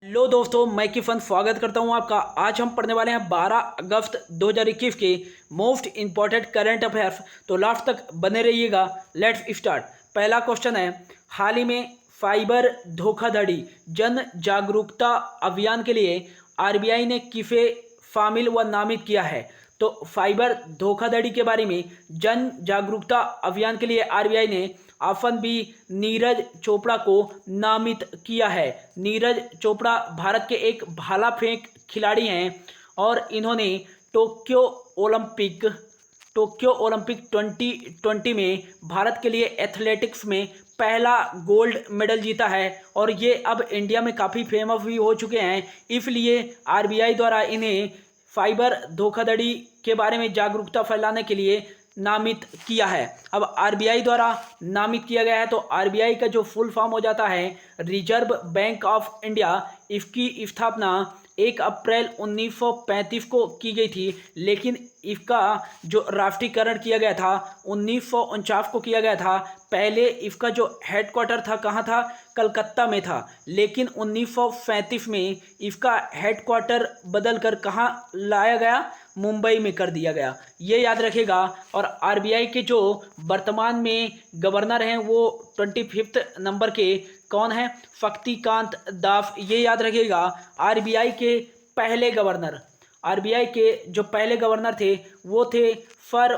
Hello दोस्तों, मैं किफन स्वागत करता हूं आपका। आज हम पढ़ने वाले हैं 12 अगस्त 2021 के मोस्ट इंपॉर्टेंट करंट अफेयर्स। तो लास्ट तक बने रहिएगा। Let's start. पहला क्वेश्चन है, हाल ही में फाइबर धोखाधड़ी जन जागरूकता अभियान के लिए आरबीआई ने किसे शामिल व नामित किया है। तो फाइबर धोखाधड़ी के बारे में जन जागरूकता अभियान के लिए आरबीआई ने ऑप्शन बी नीरज चोपड़ा को नामित किया है। नीरज चोपड़ा भारत के एक भाला फेंक खिलाड़ी हैं और इन्होंने टोक्यो ओलंपिक 2020 में भारत के लिए एथलेटिक्स में पहला गोल्ड मेडल जीता है और ये अब इंडिया में काफ़ी फेमस भी हो चुके हैं। इसलिए आरबीआई द्वारा इन्हें फाइबर धोखाधड़ी के बारे में जागरूकता फैलाने के लिए नामित किया है। अब आरबीआई द्वारा नामित किया गया है तो आरबीआई का जो फुल फॉर्म हो जाता है रिजर्व बैंक ऑफ इंडिया। इसकी स्थापना 1 अप्रैल 1935 को की गई थी, लेकिन इसका जो राष्ट्रीयकरण किया गया था 1949 को किया गया था। पहले इसका जो हेडक्वार्टर था कहाँ था? कलकत्ता में था, लेकिन 1937 में इसका हेडक्वार्टर बदल कर कहाँ लाया गया? मुंबई में कर दिया गया। ये याद रखेगा। और आरबीआई के जो वर्तमान में गवर्नर हैं वो 25 नंबर के कौन है? शक्तिकांत दास। ये याद रखिएगा। आरबीआई के पहले गवर्नर थे वो थे फर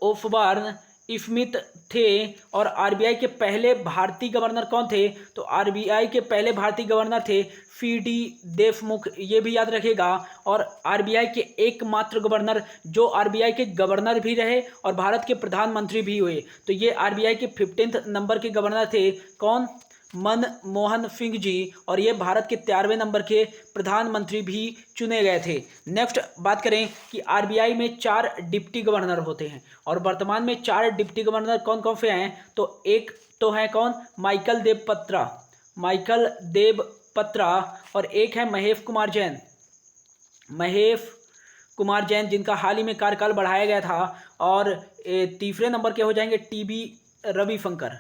ओफबार्न स्मिथ थे। और आरबीआई के पहले भारतीय गवर्नर कौन थे? तो आरबीआई के पहले भारतीय गवर्नर थे सीडी देशमुख। ये भी याद रखेगा। और आरबीआई के एकमात्र गवर्नर जो आरबीआई के गवर्नर भी रहे और भारत के प्रधानमंत्री भी हुए, तो ये आरबीआई के 15 नंबर के गवर्नर थे। कौन? मनमोहन सिंह जी। और ये भारत के 13वें नंबर के प्रधानमंत्री भी चुने गए थे। नेक्स्ट बात करें कि आरबीआई में 4 डिप्टी गवर्नर होते हैं और वर्तमान में 4 डिप्टी गवर्नर कौन कौन से हैं? तो एक तो है कौन? माइकल देव पत्रा। और एक है महेश कुमार जैन जिनका हाल ही में कार्यकाल बढ़ाया गया था। और तीसरे नंबर के हो जाएंगे टीबी रविशंकर।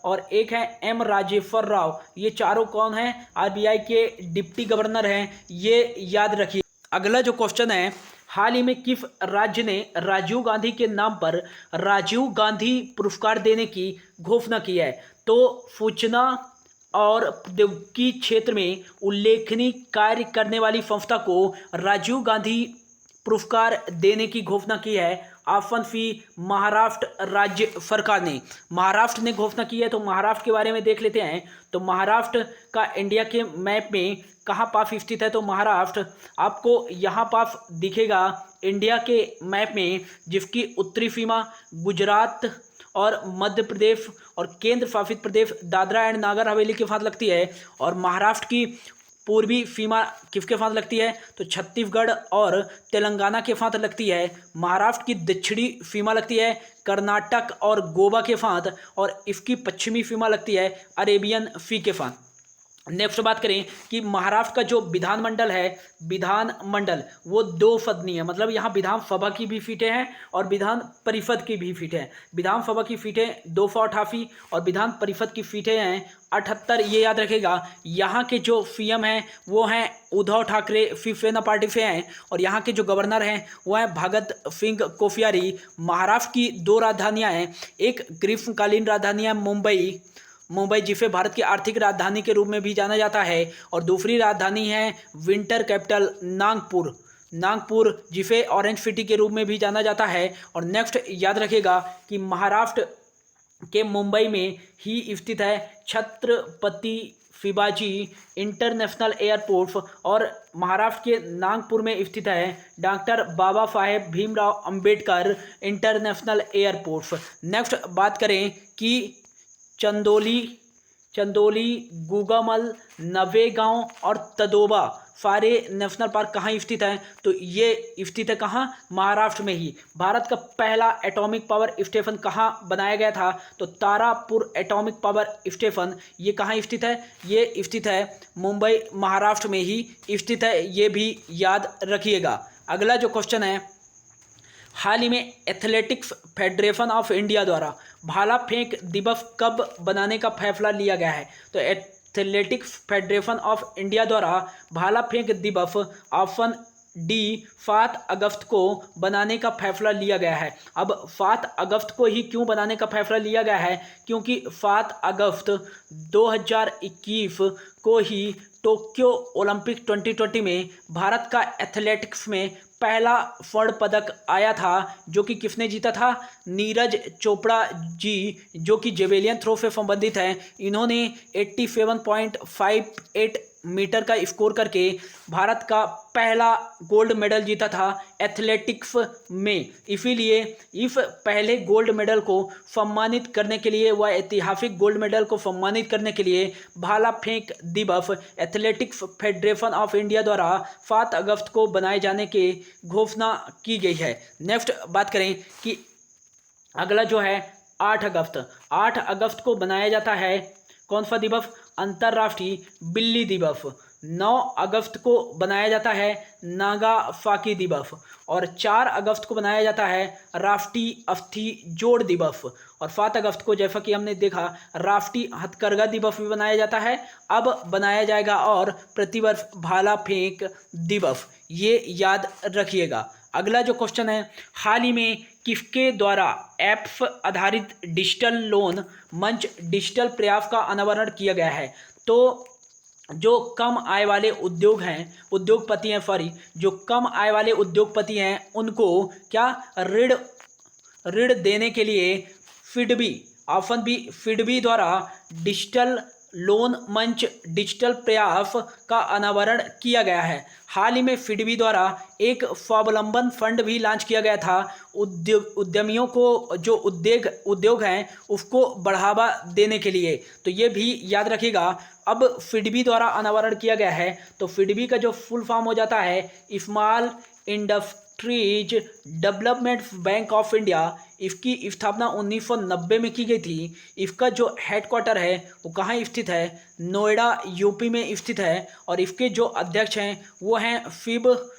और एक है एम राजेश्वर राव। ये चारों कौन हैं? आरबीआई के डिप्टी गवर्नर हैं। ये याद रखिए। अगला जो क्वेश्चन है, हाल ही में किस राज्य ने राजीव गांधी के नाम पर राजीव गांधी पुरस्कार देने की घोषणा की है? तो सूचना और प्रौद्योगिकी क्षेत्र में उल्लेखनीय कार्य करने वाली संस्था को राजीव गांधी पुरस्कार देने की घोषणा की है। ऑप्शन सी महाराष्ट्र राज्य सरकार ने। महाराष्ट्र ने घोषणा की है, तो महाराष्ट्र के बारे में देख लेते हैं। तो महाराष्ट्र का इंडिया के मैप में कहाँ पास स्थित है? तो महाराष्ट्र आपको यहाँ पास दिखेगा इंडिया के मैप में, जिसकी उत्तरी सीमा गुजरात और मध्य प्रदेश और केंद्र शासित प्रदेश दादरा एंड नागर हवेली के साथ लगती है। और महाराष्ट्र की पूर्वी सीमा किसके साथ लगती है? तो छत्तीसगढ़ और तेलंगाना के साथ लगती है। महाराष्ट्र की दक्षिणी सीमा लगती है कर्नाटक और गोवा के साथ, और इसकी पश्चिमी सीमा लगती है अरेबियन सी के साथ। नेक्स्ट बात करें कि महाराष्ट्र का जो विधानमंडल वो 2 सदनीय है, मतलब यहाँ विधानसभा की भी सीटें हैं और विधान परिषद की भी सीटें हैं। विधानसभा की सीटें 288 और विधान परिषद की सीटें हैं 78। ये याद रखेगा। यहाँ के जो सीएम हैं वो हैं उद्धव ठाकरे, शिवसेना पार्टी से हैं। और यहाँ के जो गवर्नर हैं वो हैं भगत सिंह कोश्यारी। महाराष्ट्र की 2 राजधानियाँ हैं। एक ग्रीष्मकालीन राजधानी है मुंबई जिसे भारत की आर्थिक राजधानी के रूप में भी जाना जाता है। और दूसरी राजधानी है विंटर कैपिटल नागपुर जिसे ऑरेंज सिटी के रूप में भी जाना जाता है। और नेक्स्ट याद रखिएगा कि महाराष्ट्र के मुंबई में ही स्थित है छत्रपति शिवाजी इंटरनेशनल एयरपोर्ट। और महाराष्ट्र के नागपुर में स्थित है doctor Baba Saheb Bhimrao Ambedkar international airport. Next बात करें कि चंदोली, गुगामल, नवेगांव और तदोबा सारे नेशनल पार्क कहाँ स्थित हैं? तो ये स्थित है कहाँ? महाराष्ट्र में ही। भारत का पहला एटॉमिक पावर स्टेशन कहाँ बनाया गया था? तो तारापुर एटॉमिक पावर स्टेशन। ये कहाँ स्थित है? ये स्थित है मुंबई, महाराष्ट्र में ही स्थित है। ये भी याद रखिएगा। अगला जो क्वेश्चन है, हाल ही में एथलेटिक्स फेडरेशन ऑफ इंडिया द्वारा भाला फेंक दिवस कब बनाने का फैसला लिया गया है? तो एथलेटिक्स फेडरेशन ऑफ इंडिया द्वारा भाला फेंक दिवस ऑप्शन डी 7 अगस्त को बनाने का फैसला लिया गया है। अब 7 अगस्त को ही क्यों बनाने का फैसला लिया गया है? क्योंकि 7 अगस्त 2021 को ही टोक्यो ओलंपिक 2020 में भारत का एथलेटिक्स में पहला स्वर्ण पदक आया था, जो कि किसने जीता था? नीरज चोपड़ा जी, जो कि जेवेलियन थ्रो से संबंधित हैं। इन्होंने 87.58 मीटर का स्कोर करके भारत का पहला गोल्ड मेडल जीता था एथलेटिक्स में। इसीलिए इस पहले गोल्ड मेडल को सम्मानित करने के लिए, वह ऐतिहासिक गोल्ड मेडल को सम्मानित करने के लिए भाला फेंक दिवस एथलेटिक्स फेडरेशन ऑफ इंडिया द्वारा 7 अगस्त को बनाए जाने की घोषणा की गई है। नेक्स्ट बात करें कि अगला जो है 8 अगस्त। 8 अगस्त को बनाया जाता है कौन सा दिवस? अंतर्राष्ट्रीय बिल्ली दिवस। 9 अगस्त को बनाया जाता है नागासाकी दिवस और 4 अगस्त को बनाया जाता है राष्ट्रीय अस्थि जोड़ दिवस और 7 अगस्त को, जैसा कि हमने देखा, राष्ट्रीय हथकरघा दिवस भी बनाया जाता है। अब बनाया जाएगा और प्रतिवर्ष भाला फेंक दिवस, ये याद रखिएगा। अगला जो क्वेश्चन है, हाल ही में किसके द्वारा ऐप्स आधारित डिजिटल लोन मंच डिजिटल प्रयास का अनावरण किया गया है? तो जो कम आय वाले उद्योगपति हैं, जो कम आय वाले उद्योगपति हैं, उनको क्या ऋण देने के लिए फिडबी, ऑप्शन बी फिडबी द्वारा डिजिटल लोन मंच डिजिटल प्रयास का अनावरण किया गया है। हाल ही में फिडबी द्वारा एक स्वावलंबन फंड भी लॉन्च किया गया था उद्यमियों को, जो उद्योग हैं उसको बढ़ावा देने के लिए। तो ये भी याद रखिएगा। अब फिडबी द्वारा अनावरण किया गया है, तो फिडबी का जो फुल फॉर्म हो जाता है small industries development bank of India. इसकी स्थापना 1990 में की गई थी। इसका जो हेडक्वार्टर है वो कहाँ स्थित है? नोएडा यूपी में स्थित है और इसके जो अध्यक्ष हैं वो हैं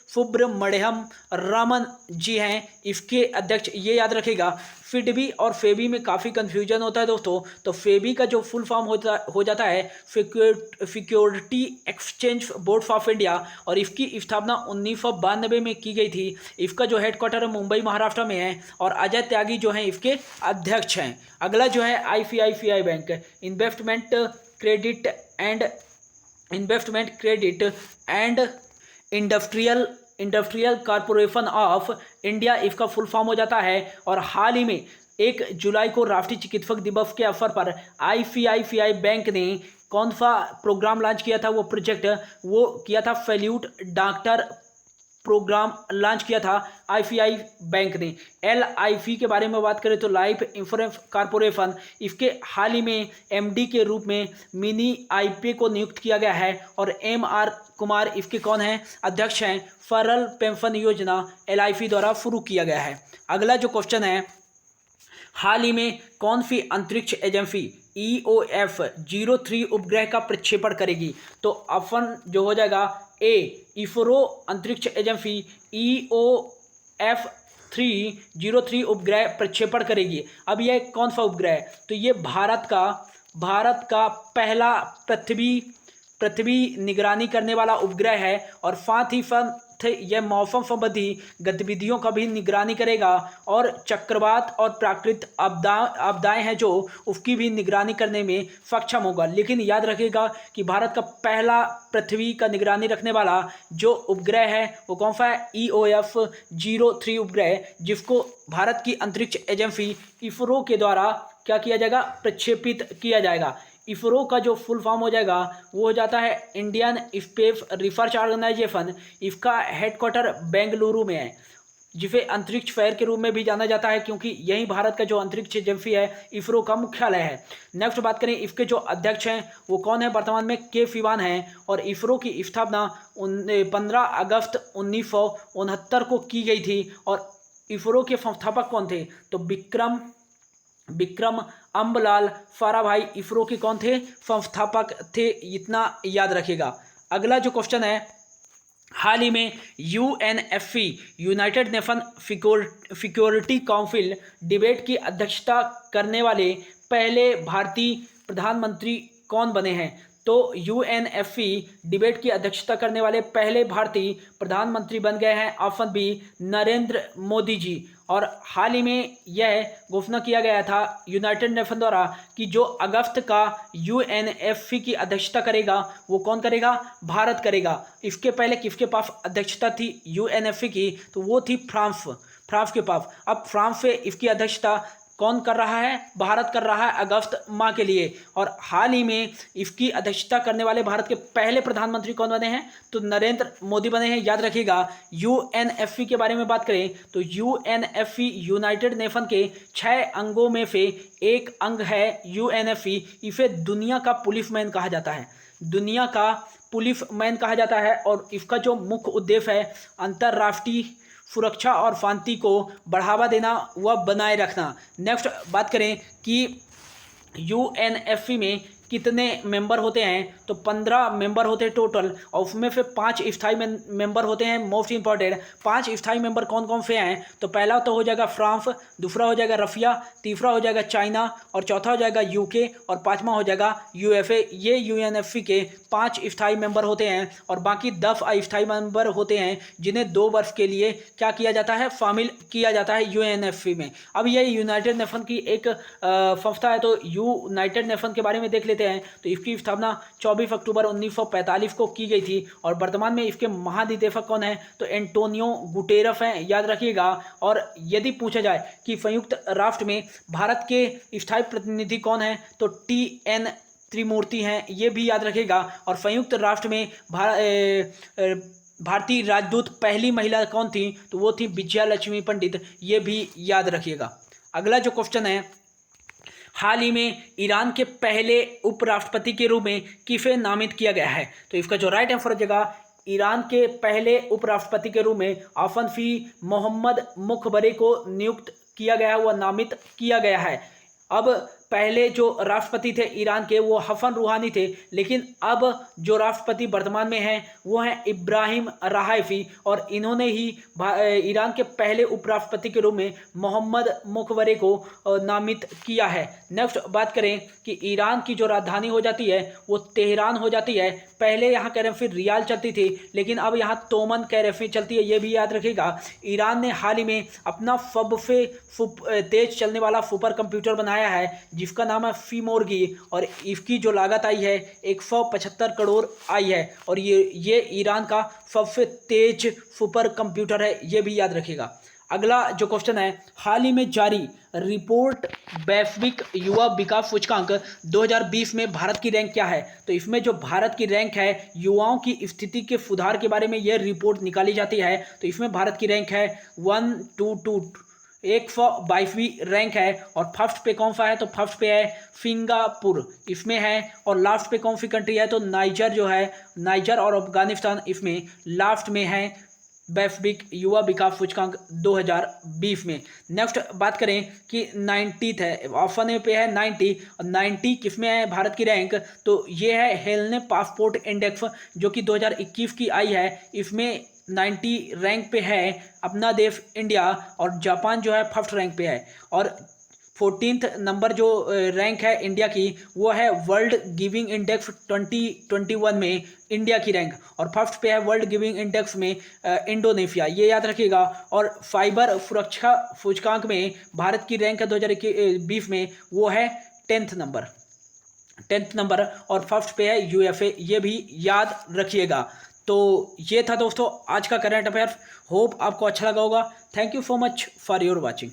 सुब्रमण्यम रमन जी हैं इसके अध्यक्ष। ये याद रखिएगा। फिडबी और फेबी में काफ़ी कंफ्यूजन होता है दोस्तों। तो फेबी का जो फुल फॉर्म हो जाता है security exchange board of India और इसकी स्थापना 1992 में की गई थी। इसका जो हेडक्वार्टर है मुंबई महाराष्ट्र में है और अजय त्यागी जो हैं इसके अध्यक्ष हैं। अगला जो है ICICI bank, investment credit and industrial corporation of India, इसका फुल फॉर्म हो जाता है। और हाल ही में 1 जुलाई को राष्ट्रीय चिकित्सक दिवस के अवसर पर ICICI बैंक ने कौन सा प्रोग्राम लॉन्च किया था? वो प्रोजेक्ट वो किया था सैल्यूट डॉक्टर प्रोग्राम लॉन्च किया था ICICI बैंक ने। LIC के बारे में बात करें तो लाइफ इंश्योरेंस कॉरपोरेशन, इसके हाल ही में MD के रूप में मिनी IP को नियुक्त किया गया है और MR कुमार इसके कौन हैं? अध्यक्ष हैं। सरल पेंशन योजना LIC द्वारा शुरू किया गया है। अगला जो क्वेश्चन है, हाल ही में कौन सी अंतरिक्ष एजेंसी EOF 03 उपग्रह का प्रक्षेपण करेगी? तो ऑप्शन जो हो जाएगा A इसरो अंतरिक्ष एजेंसी EOF 303 उपग्रह प्रक्षेपण करेगी। अब यह कौन सा उपग्रह है? तो ये भारत का पहला पृथ्वी निगरानी करने वाला उपग्रह है और साथ ही साथ यह मौसम संबंधी गतिविधियों का भी निगरानी करेगा और चक्रवात और प्राकृतिक आपदाएं हैं जो उसकी भी निगरानी करने में सक्षम होगा। लेकिन याद रखिएगा कि भारत का पहला पृथ्वी का निगरानी रखने वाला जो उपग्रह है वो कौन सा है? EOF 03 उपग्रह, जिसको भारत की अंतरिक्ष एजेंसी इसरो के द्वारा क्या किया जाएगा? प्रक्षेपित किया जाएगा। इसरो का जो फुल फॉर्म हो जाएगा वो हो जाता है इंडियन स्पेस रिसर्च ऑर्गेनाइजेशन। इसका हेडक्वार्टर बेंगलुरु में है, जिसे अंतरिक्ष शहर के रूप में भी जाना जाता है क्योंकि यही भारत का जो अंतरिक्ष एजेंसी है इसरो का मुख्यालय है। नेक्स्ट बात करें, इसके जो अध्यक्ष हैं वो कौन है? वर्तमान में के सिवान हैं और इसरो की स्थापना 15 अगस्त 1969 को की गई थी और इसरो के संस्थापक कौन थे? तो विक्रम अम्बलाल साराभाई इसरो के कौन थे? संस्थापक थे। इतना याद रखिएगा। अगला जो क्वेश्चन है, हाल ही में UNFP United nation security council debate की अध्यक्षता करने वाले पहले भारतीय प्रधानमंत्री कौन बने हैं? तो UNFP डिबेट की अध्यक्षता करने वाले पहले भारतीय प्रधानमंत्री बन गए हैं ऑप्शन बी नरेंद्र मोदी जी। और हाल ही में यह घोषणा किया गया था यूनाइटेड नेशन द्वारा कि जो अगस्त का UNFP की अध्यक्षता करेगा वो कौन करेगा? भारत करेगा। इसके पहले किसके पास अध्यक्षता थी UNFP की? तो वो थी फ्रांस के पास। अब फ्रांस से इसकी अध्यक्षता कौन कर रहा है? भारत कर रहा है अगस्त माह के लिए। और हाल ही में इसकी अध्यक्षता करने वाले भारत के पहले प्रधानमंत्री कौन बने हैं? तो नरेंद्र मोदी बने हैं। याद रखिएगा। UNFP के बारे में बात करें तो UNFP यूनाइटेड नेशन के 6 अंगों में से एक अंग है UNFP। इसे दुनिया का पुलिस मैन कहा जाता है, दुनिया का पुलिस मैन कहा जाता है। और इसका जो मुख्य उद्देश्य है अंतर्राष्ट्रीय सुरक्षा और शांति को बढ़ावा देना व बनाए रखना। नेक्स्ट बात करें कि UNFP में कितने मेंबर होते हैं? तो 15 मेंबर होते हैं टोटल, और उसमें से 5 स्थायी मेंबर होते हैं। मोस्ट इंपॉर्टेंट 5 स्थायी मेंबर कौन कौन से हैं? तो पहला तो हो जाएगा फ्रांस, दूसरा हो जाएगा रशिया, तीसरा हो जाएगा चाइना, और चौथा हो जाएगा UK, और पांचवा हो जाएगा USA। ये UNFP के 5 स्थायी मेंबर होते हैं। और बाकी 10 अस्थायी मेंबर होते हैं जिन्हें 2 वर्ष के लिए क्या किया जाता है? शामिल किया जाता है UNFP में। अब ये यूनाइटेड नेशन की एक संस्था है। तो यूनाइटेड नेशन के बारे में देख लेते हैं। तो इसकी स्थापना 24 अक्टूबर 1945 को की गई थी। और वर्तमान में इसके महानिदेशक कौन है? तो एंटोनियो गुटेरस हैं। याद रखिएगा। और यदि पूछा जाए कि संयुक्त राष्ट्र में भारत के स्थायी प्रतिनिधि कौन है? तो TN त्रिमूर्ति हैं। ये भी याद रखिएगा। और संयुक्त राष्ट्र में भारतीय राजदूत पहली महिला कौन थी? तो वो थी विजया लक्ष्मी पंडित। ये भी याद रखिएगा। अगला जो क्वेश्चन है, हाल ही में ईरान के पहले उपराष्ट्रपति के रूप में किसे नामित किया गया है? तो इसका जो राइट आंसर हो जाएगा ईरान के पहले उपराष्ट्रपति के रूप में ऑप्शन सी मोहम्मद मुखबरी को नियुक्त किया गया है, वह नामित किया गया है। अब पहले जो राष्ट्रपति थे ईरान के वो हसन रूहानी थे, लेकिन अब जो राष्ट्रपति वर्तमान में हैं वो हैं इब्राहिम राइसी। और इन्होंने ही ईरान के पहले उपराष्ट्रपति के रूप में मोहम्मद मुखबरी को नामित किया है। नेक्स्ट बात करें कि ईरान की जो राजधानी हो जाती है वो तेहरान हो जाती है। पहले यहाँ करेंसी रियाल चलती थी, लेकिन अब यहाँ तोमन करेंसी चलती है। ये भी याद रखिएगा। ईरान ने हाल ही में अपना सबसे तेज चलने वाला सुपर कंप्यूटर बनाया है जिसका नाम है फीमोर्गी। और इसकी जो लागत आई है 175 करोड़ आई है। और ये ईरान का सबसे तेज सुपर कंप्यूटर है। ये भी याद रखिएगा। अगला जो क्वेश्चन है, हाल ही में जारी रिपोर्ट वैश्विक युवा विकास सूचकांक 2020 में भारत की रैंक क्या है? तो इसमें जो भारत की रैंक है युवाओं की स्थिति के सुधार के बारे में यह रिपोर्ट निकाली जाती है। तो इसमें भारत की रैंक है 122वीं रैंक है। और फर्स्ट पे कौन सा है? तो फर्स्ट पे है सिंगापुर इसमें है। और लास्ट पे कौन सी कंट्री है? तो नाइजर जो है, नाइजर और अफगानिस्तान इसमें लास्ट में है वैश्विक युवा विकास सूचकांक 2020 में। नेक्स्ट बात करें कि 90th है, ऑप्शन ए पे है 90। और 90 किस में है भारत की रैंक? तो ये है हेल्ने पासपोर्ट इंडेक्स जो कि 2021 की आई है। इसमें 90 रैंक पे है अपना देश इंडिया। और जापान जो है फर्स्ट रैंक पे है। और 14th नंबर जो रैंक है इंडिया की वो है वर्ल्ड गिविंग इंडेक्स 2021 में इंडिया की रैंक। और फर्स्ट पे है वर्ल्ड गिविंग इंडेक्स में इंडोनेशिया। ये याद रखिएगा। और फाइबर सुरक्षा सूचकांक में भारत की रैंक है 2020 में वो है 10th नंबर। और फर्स्ट पे है USA। ये भी याद रखिएगा। तो ये था दोस्तों आज का करंट अफेयर्स। होप आपको अच्छा लगा होगा। Thank you so much for your watching.